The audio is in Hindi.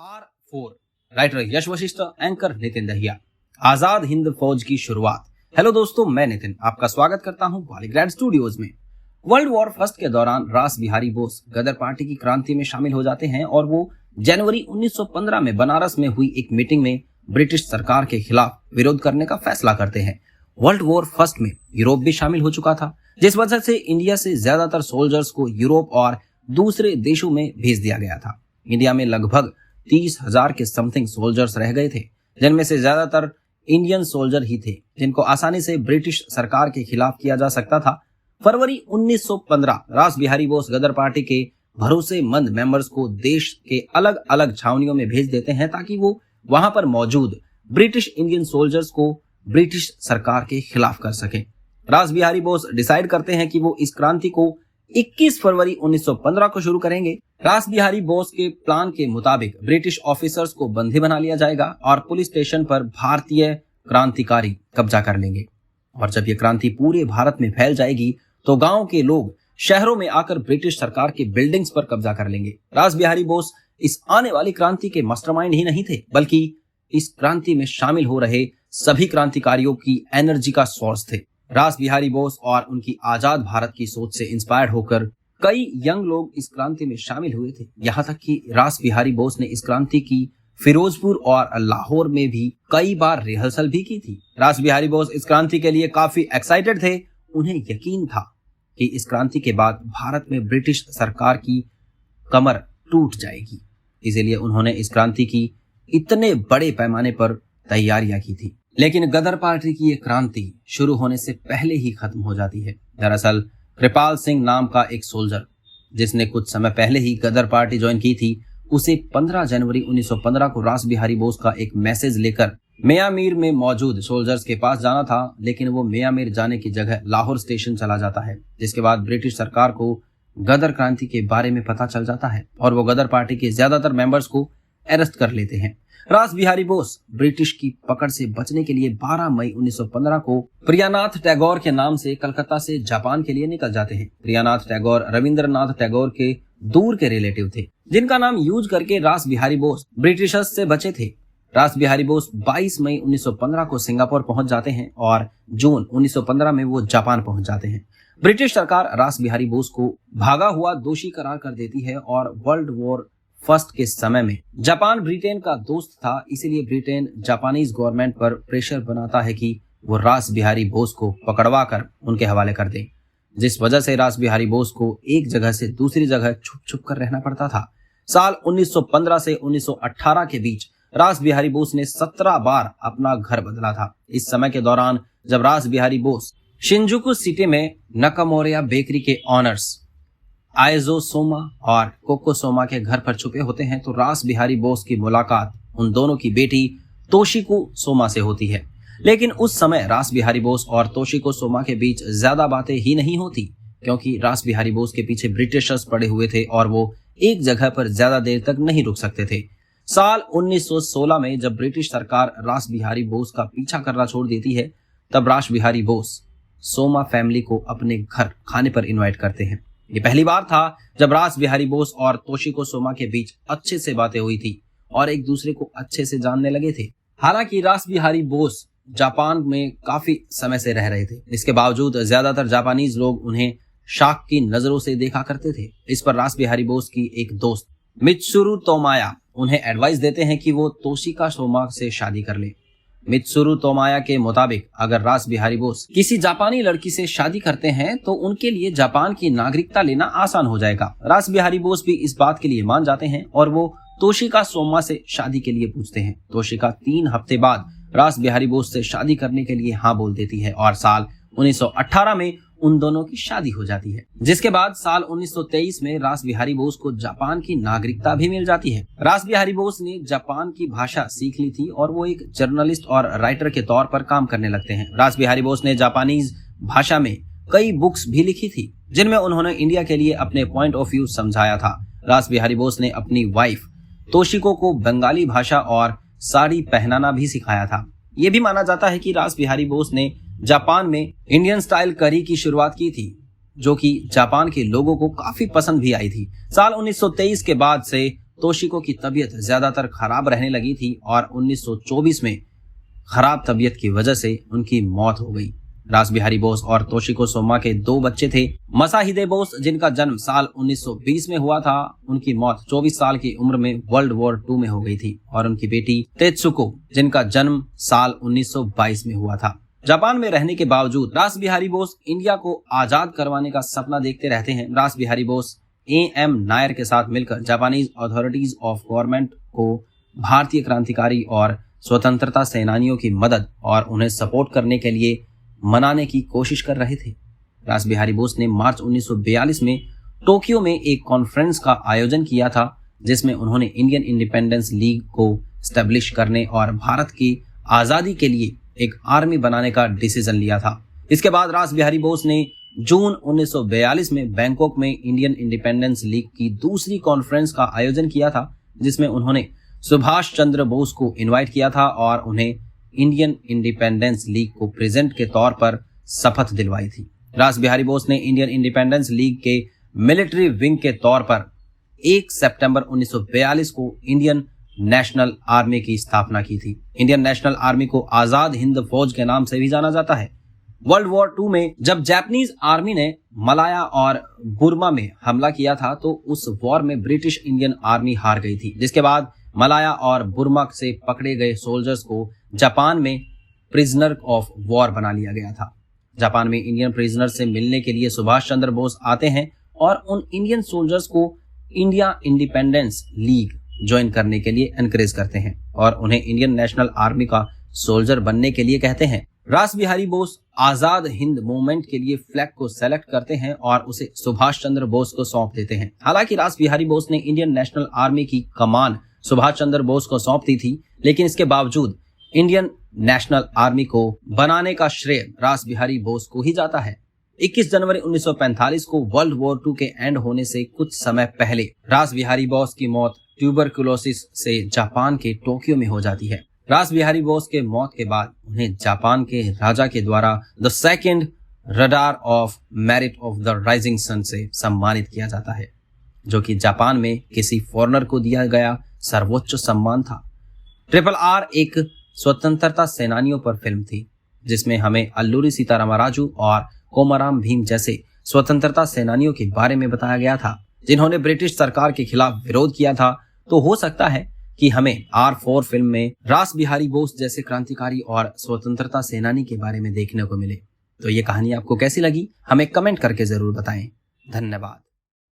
R4 राइटर यश वशिष्ठ, एंकर नितिन दहिया। आजाद हिंद फौज की शुरुआत। हेलो दोस्तों, मैं नितिन आपका स्वागत करता हूं बॉलीग्रैड स्टूडियोज में। वर्ल्ड वॉर फर्स्ट के दौरान रास बिहारी बोस गदर पार्टी की क्रांति में शामिल हो जाते हैं और वो जनवरी 1915 में बनारस में हुई एक मीटिंग में ब्रिटिश सरकार के खिलाफ विरोध करने का फैसला करते हैं। वर्ल्ड वॉर फर्स्ट में यूरोप भी शामिल हो चुका था, जिस वजह से इंडिया से ज्यादातर सोल्जर्स को यूरोप और दूसरे देशों में भेज दिया गया था। इंडिया में लगभग 30,000 के समथिंग सोल्जर्स रह गए थे, जिनमें से ज्यादातर इंडियन सोल्जर ही थे, जिनको आसानी से ब्रिटिश सरकार के खिलाफ किया जा सकता था। फरवरी 1915 रास बिहारी बोस गदर पार्टी के भरोसेमंद मेंबर्स को देश के अलग अलग छावनियों में भेज देते हैं ताकि वो वहां पर मौजूद ब्रिटिश इंडियन सोल्जर्स को ब्रिटिश सरकार के खिलाफ कर सके। रास बिहारी बोस डिसाइड करते हैं कि वो इस क्रांति को 21 फरवरी 1915 को शुरू करेंगे। रास बिहारी बोस के प्लान के मुताबिक ब्रिटिश ऑफिसर्स को बंदी बना लिया जाएगा और पुलिस स्टेशन पर भारतीय क्रांतिकारी कब्जा कर लेंगे। और जब ये क्रांति पूरे भारत में फैल जाएगी तो गांव के लोग शहरों में आकर ब्रिटिश सरकार के बिल्डिंग्स पर कब्जा कर लेंगे। रास बिहारी बोस इस आने वाली क्रांति के मास्टरमाइंड ही नहीं थे, बल्कि इस क्रांति में शामिल हो रहे सभी क्रांतिकारियों की एनर्जी का सोर्स थे। रास बिहारी बोस और उनकी आजाद भारत की सोच से इंस्पायर्ड होकर कई यंग लोग इस क्रांति में शामिल हुए थे। यहाँ तक कि रास बिहारी बोस ने इस क्रांति की फिरोजपुर और लाहौर में भी कई बार रिहर्सल भी की थी। रास बिहारी बोस इस क्रांति के लिए काफी एक्साइटेड थे। उन्हें यकीन था कि इस क्रांति के बाद भारत में ब्रिटिश सरकार की कमर टूट जाएगी, इसीलिए उन्होंने इस क्रांति की इतने बड़े पैमाने पर तैयारियां की थी। लेकिन गदर पार्टी की ये क्रांति शुरू होने से पहले ही खत्म हो जाती है। दरअसल कृपाल सिंह नाम का एक सोल्जर, जिसने कुछ समय पहले ही गदर पार्टी ज्वाइन की थी, उसे 15 जनवरी 1915 को रास बिहारी बोस का एक मैसेज लेकर मियामीर में मौजूद सोल्जर्स के पास जाना था, लेकिन वो मियामीर जाने की जगह लाहौर स्टेशन चला जाता है। जिसके बाद ब्रिटिश सरकार को गदर क्रांति के बारे में पता चल जाता है और वो गदर पार्टी के ज्यादातर मेंबर्स को अरेस्ट कर लेते हैं। रास बिहारी बोस ब्रिटिश की पकड़ से बचने के लिए 12 मई 1915 को प्रियानाथ टैगोर के नाम से कलकत्ता से जापान के लिए निकल जाते हैं। प्रियानाथ टैगोर रविंद्रनाथ टैगोर के दूर के रिलेटिव थे, जिनका नाम यूज करके रास बिहारी बोस ब्रिटिशर्स से बचे थे। रास बिहारी बोस 22 मई 1915 को सिंगापुर पहुंच जाते हैं और जून 1915 में वो जापान पहुंच जाते हैं। ब्रिटिश सरकार रास बिहारी बोस को भागा हुआ दोषी करार कर देती है और वर्ल्ड वॉर फर्स्ट के समय में जापान ब्रिटेन का दोस्त था, इसीलिए ब्रिटेन जापानीज गवर्नमेंट पर प्रेशर बनाता है कि वो रास बिहारी बोस को पकड़वा कर उनके हवाले कर दें, जिस वजह से रास बिहारी बोस को एक जगह से दूसरी जगह छुप छुप कर रहना पड़ता था। साल 1915 से 1918 के बीच रास बिहारी बोस ने 17 बार अपना घर बदला था। इस समय के दौरान जब रास बिहारी बोस शिंजुकू सिटी में नकामोरिया बेकरी के ऑनर्स आइजो सोमा और कोको सोमा के घर पर छुपे होते हैं तो रास बिहारी बोस की मुलाकात उन दोनों की बेटी तोशिको सोमा से होती है। लेकिन उस समय रास बिहारी बोस और तोशिको सोमा के बीच ज्यादा बातें ही नहीं होती, क्योंकि रास बिहारी बोस के पीछे ब्रिटिशर्स पड़े हुए थे और वो एक जगह पर ज्यादा देर तक नहीं रुक सकते थे। साल 1916 में जब ब्रिटिश सरकार रास बिहारी बोस का पीछा करना छोड़ देती है, तब रास बिहारी बोस सोमा फैमिली को अपने घर खाने पर इनवाइट करते हैं। ये पहली बार था जब रास बिहारी बोस और तोशिको सोमा के बीच अच्छे से बातें हुई थी और एक दूसरे को अच्छे से जानने लगे थे। हालांकि रास बिहारी बोस जापान में काफी समय से रह रहे थे, इसके बावजूद ज्यादातर जापानीज लोग उन्हें शाक की नजरों से देखा करते थे। इस पर रास बिहारी बोस की एक दोस्त मित्सुरु तोमाया उन्हें एडवाइस देते हैं कि वो तोशिका सोमा से शादी कर ले। मित्सुरु तोमाया के मुताबिक अगर रास बिहारी बोस किसी जापानी लड़की से शादी करते हैं तो उनके लिए जापान की नागरिकता लेना आसान हो जाएगा। रास बिहारी बोस भी इस बात के लिए मान जाते हैं और वो तोशिका सोमा से शादी के लिए पूछते हैं। तोशिका 3 हफ्ते बाद रास बिहारी बोस से शादी करने के लिए हाँ बोल देती है और साल 1918 में उन दोनों की शादी हो जाती है, जिसके बाद साल 1923 में रास बिहारी बोस को जापान की नागरिकता भी मिल जाती है। रास बिहारी बोस ने जापान की भाषा सीख ली थी और वो एक जर्नलिस्ट और राइटर के तौर पर काम करने लगते हैं। रास बिहारी बोस ने जापानीज भाषा में कई बुक्स भी लिखी थी, जिनमें उन्होंने इंडिया के लिए अपने पॉइंट ऑफ व्यू समझाया था। रास बिहारी बोस ने अपनी वाइफ तोशिको को बंगाली भाषा और साड़ी पहनाना भी सिखाया था। ये भी माना जाता है कि रास बिहारी बोस ने जापान में इंडियन स्टाइल करी की शुरुआत की थी, जो कि जापान के लोगों को काफी पसंद भी आई थी। साल 1923 के बाद से तोशिको की तबीयत ज्यादातर खराब रहने लगी थी और 1924 में खराब तबीयत की वजह से उनकी मौत हो गई। रास बिहारी बोस और तोशिको सोमा के 2 बच्चे थे। मसाहिदे बोस, जिनका जन्म साल 1920 में हुआ था, उनकी मौत 24 साल की उम्र में वर्ल्ड वॉर 2 में हो गई थी, और उनकी बेटी तेत्सुको, जिनका जन्म साल 1922 में हुआ था। जापान में रहने के बावजूद रास बिहारी बोस इंडिया को आजाद करवाने का सपना देखते रहते हैं। रास बिहारी बोस A.M. नायर के साथ मिलकर जापानीज अथॉरिटीज ऑफ गवर्नमेंट को भारतीय क्रांतिकारी और स्वतंत्रता सेनानियों की मदद और उन्हें सपोर्ट करने के लिए मनाने की कोशिश कर रहे थे। रास बिहारी बोस ने मार्च 1942 में टोक्यो में एक कॉन्फ्रेंस का आयोजन किया था, जिसमें उन्होंने इंडियन इंडिपेंडेंस लीग को स्टैब्लिश करने और भारत की आजादी के लिए एक आर्मी बनाने का डिसीजन लिया था। इसके बाद रास बिहारी बोस ने जून 1942 में बैंकॉक में इंडियन इंडिपेंडेंस लीग की दूसरी कॉन्फ्रेंस का आयोजन किया था, जिसमें उन्होंने सुभाष चंद्र बोस को इनवाइट किया था और उन्हें इंडियन इंडिपेंडेंस लीग को प्रेसिडेंट के तौर पर शपथ दिलवाई थी। रास बिहारी बोस ने इंडियन इंडिपेंडेंस लीग के मिलिट्री विंग के तौर पर 1 सितंबर 1942 को इंडियन नेशनल आर्मी की स्थापना की थी। इंडियन नेशनल आर्मी को आजाद हिंद फौज के नाम से भी जाना जाता है। वर्ल्ड वॉर 2 में जब जापानीज आर्मी ने मलाया और बुर्मा में हमला किया था, तो उस वॉर में ब्रिटिश इंडियन आर्मी हार गई थी, जिसके बाद मलाया और बुर्मा से पकड़े गए सोल्जर्स को जापान में प्रिजनर ऑफ वॉर बना लिया गया था। जापान में इंडियन प्रिजनर से मिलने के लिए सुभाष चंद्र बोस आते हैं और उन इंडियन सोल्जर्स को इंडिया इंडिपेंडेंस लीग ज्वाइन करने के लिए एनकरेज करते हैं और उन्हें इंडियन नेशनल आर्मी का सोल्जर बनने के लिए कहते हैं। रास बिहारी बोस आजाद हिंद मूवमेंट के लिए फ्लैग को सेलेक्ट करते हैं और उसे सुभाष चंद्र बोस को सौंप देते हैं। हालांकि रास बिहारी बोस ने इंडियन नेशनल आर्मी की कमान सुभाष चंद्र बोस को सौंप दी थी, लेकिन इसके बावजूद इंडियन नेशनल आर्मी को बनाने का श्रेय रास बिहारी बोस को ही जाता है। 21 जनवरी 1945 को वर्ल्ड वॉर 2 के एंड होने से कुछ समय पहले रास बिहारी बोस की मौत ट्यूबरकुलोसिस से जापान के टोक्यो में हो जाती है। रास बिहारी बोस के मौत के बाद उन्हें जापान के राजा के द्वारा the second order of merit of the rising sun से सम्मानित किया जाता है, जो कि जापान में किसी फॉरेनर को दिया गया सर्वोच्च सम्मान था। RRR एक स्वतंत्रता सेनानियों पर फिल्म थी, जिसमें हमें अल्लूरी सीतारामराजू और कोमाराम भीम जैसे स्वतंत्रता सेनानियों के बारे में बताया गया था, जिन्होंने ब्रिटिश सरकार के खिलाफ विरोध किया था। तो हो सकता है कि हमें R4 फिल्म में रास बिहारी बोस जैसे क्रांतिकारी और स्वतंत्रता सेनानी के बारे में देखने को मिले। तो ये कहानी आपको कैसी लगी, हमें कमेंट करके जरूर बताएं। धन्यवाद।